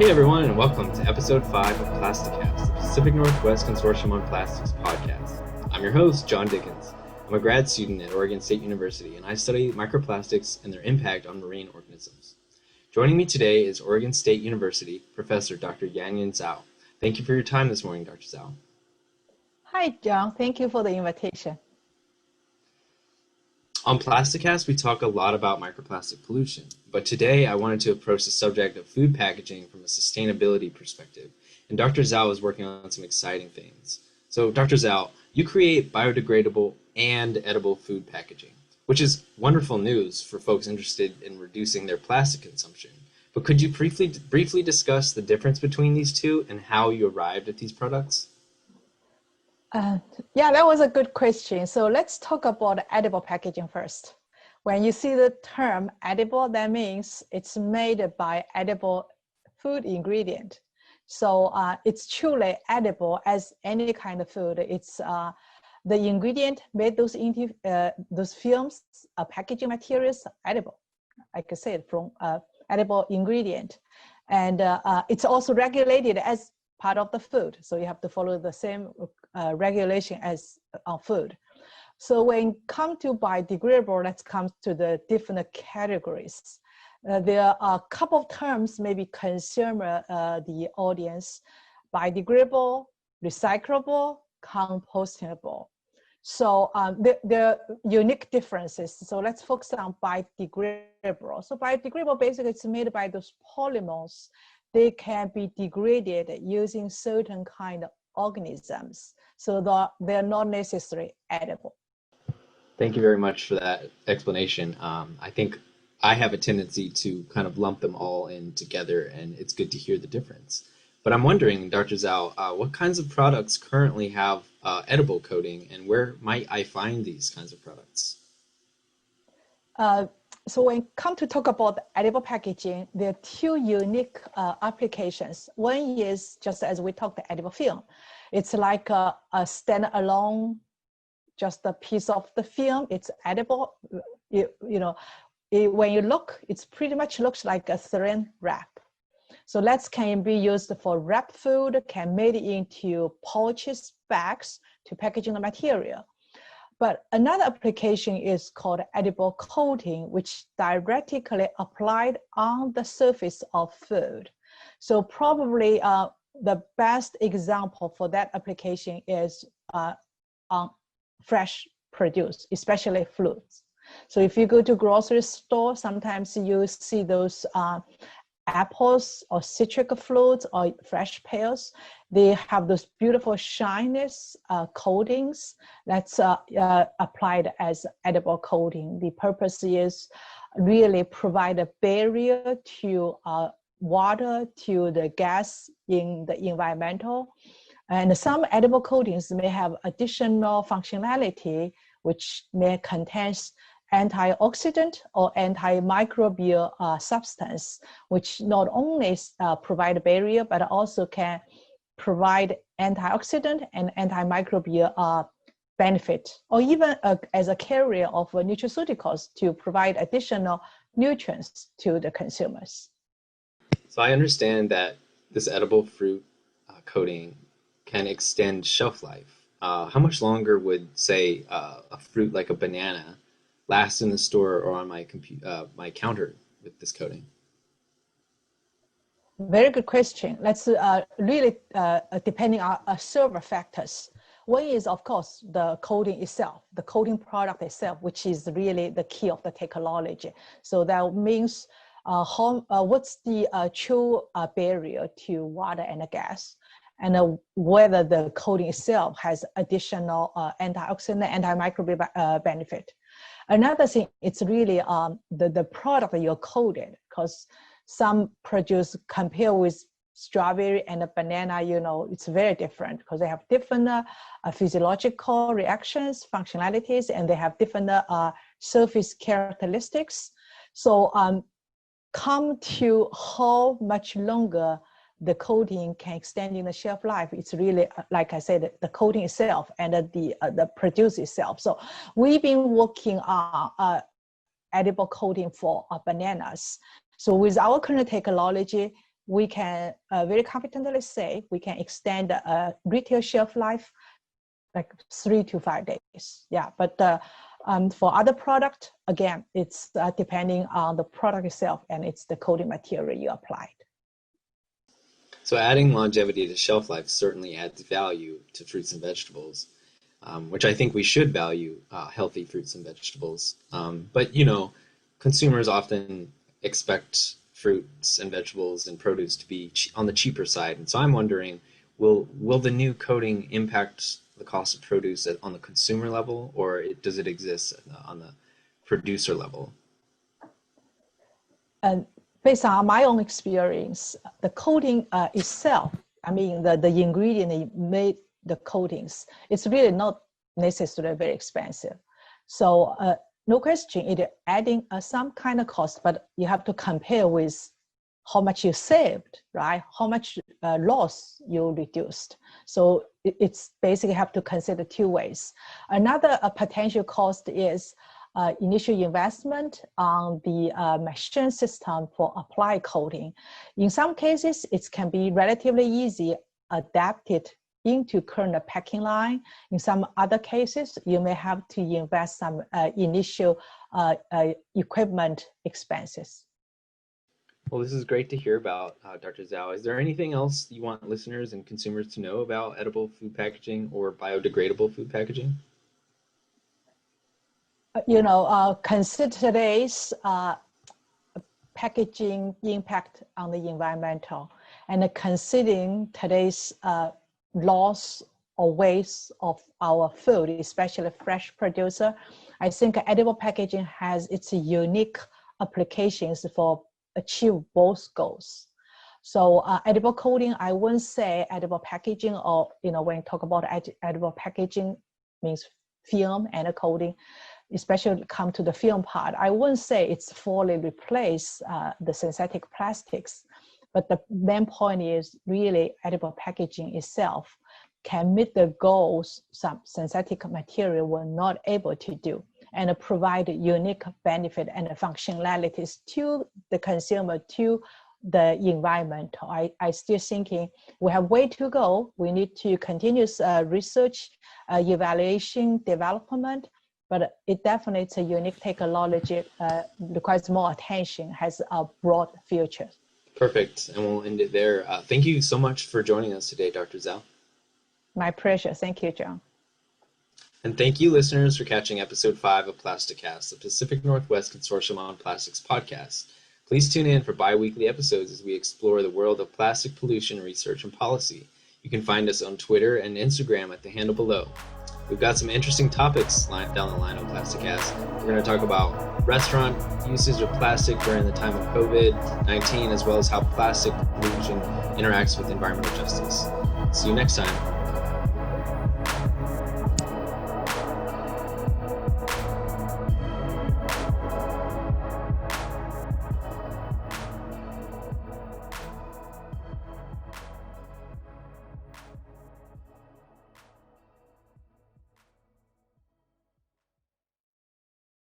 Hey everyone, and welcome to episode 5 of PLASTICAST, the Pacific Northwest Consortium on Plastics podcast. I'm your host, John Dickens. I'm a grad student at Oregon State University, and I study microplastics and their impact on marine organisms. Joining me today is Oregon State University Professor Dr. Yanyun Zhao. Thank you for your time this morning, Dr. Zhao. Hi, John. Thank you for the invitation. On PLASTICAST, we talk a lot about microplastic pollution, but today I wanted to approach the subject of food packaging from a sustainability perspective, and Dr. Zhao is working on some exciting things. So, Dr. Zhao, you create biodegradable and edible food packaging, which is wonderful news for folks interested in reducing their plastic consumption. But could you briefly discuss the difference between these two and how you arrived at these products? Yeah, that was a good question. So let's talk about edible packaging first. When you see the term edible, that means it's made by edible food ingredient. So it's truly edible as any kind of food. It's the ingredient made those films, packaging materials, edible. I could say it from edible ingredient. And it's also regulated as part of the food. So you have to follow the same regulation as on food. So when it comes to biodegradable, let's come to the different categories. There are a couple of terms maybe concern the audience: biodegradable, recyclable, compostable. So there are unique differences. So let's focus on biodegradable. So biodegradable basically it's made by those polymers. They can be degraded using certain kind of organisms, so that they're not necessarily edible. Thank you very much for that explanation. I think I have a tendency to kind of lump them all in together, and it's good to hear the difference. But I'm wondering, Dr. Zhao, what kinds of products currently have edible coating, and where might I find these kinds of products? So when it comes to talk about edible packaging, there are two unique applications. One is just as we talked, the edible film. It's like a standalone, just a piece of the film. It's edible. When you look, it's pretty much looks like a saran wrap. So that can be used for wrap food, can made into pouches, bags to packaging the material. But another application is called edible coating, which directly applied on the surface of food. So probably the best example for that application is on fresh produce, especially fruits. So if you go to grocery store, sometimes you see those apples or citric fruits or fresh pears. They have those beautiful shyness coatings that's applied as edible coating. The purpose is really provide a barrier to water, to the gas in the environmental. And some edible coatings may have additional functionality, which may contain antioxidant or antimicrobial substance, which not only provide a barrier, but also can provide antioxidant and antimicrobial benefit, or even as a carrier of nutraceuticals to provide additional nutrients to the consumers. So I understand that this edible fruit coating can extend shelf life. How much longer would, say, a fruit like a banana last in the store or on my counter with this coating? Very good question. Let's really depending on several factors. One is, of course, the coating itself, the coating product itself, which is really the key of the technology. So that means what's the true barrier to water and gas, and whether the coating itself has additional antioxidant, antimicrobial benefit. Another thing, it's really the product that you're coated, because some produce compare with strawberry and a banana, it's very different because they have different physiological reactions, functionalities, and they have different surface characteristics. So come to how much longer the coating can extend in the shelf life. It's really, like I said, the coating itself and the produce itself. So we've been working on edible coating for bananas. So with our current technology, we can very confidently say we can extend a retail shelf life like 3 to 5 days. Yeah, but for other product, again, it's depending on the product itself and it's the coating material you applied. So adding longevity to shelf life certainly adds value to fruits and vegetables, which I think we should value healthy fruits and vegetables. But, you know, consumers often expect fruits and vegetables and produce to be on the cheaper side. And so I'm wondering, will the new coating impact the cost of produce on the consumer level, or does it exist on the producer level? And based on my own experience, the coating itself, I mean, the ingredient that made the coatings, it's really not necessarily very expensive. So no question, it adding some kind of cost, but you have to compare with how much you saved, right? How much loss you reduced. So it's basically have to consider two ways. Another potential cost is initial investment on the machine system for applied coating. In some cases, it can be relatively easy adapted into current packing line. In some other cases, you may have to invest some initial equipment expenses. Well, this is great to hear about, Dr. Zhao. Is there anything else you want listeners and consumers to know about edible food packaging or biodegradable food packaging? You know, consider today's packaging impact on the environmental, and considering today's loss or waste of our food, especially fresh producer, I think edible packaging has its unique applications for achieve both goals. So edible coating, I wouldn't say edible packaging, or, you know, when you talk about edible packaging means film and a coating, especially come to the film part, I wouldn't say it's fully replace the synthetic plastics, but the main point is really edible packaging itself can meet the goals some synthetic material were not able to do, and provide unique benefit and functionalities to the consumer, to the environment. I still thinking we have way to go. We need to continuous research, evaluation, development, but it definitely it's a unique technology, requires more attention, has a broad future. Perfect, and we'll end it there. Thank you so much for joining us today, Dr. Zhao. My pleasure. Thank you, John. And thank you, listeners, for catching episode 5 of PLASTICAST, the Pacific Northwest Consortium on Plastics podcast. Please tune in for bi-weekly episodes as we explore the world of plastic pollution research and policy. You can find us on Twitter and Instagram at the handle below. We've got some interesting topics down the line on PLASTICAST. We're going to talk about restaurant usage of plastic during the time of COVID-19, as well as how plastic pollution interacts with environmental justice. See you next time.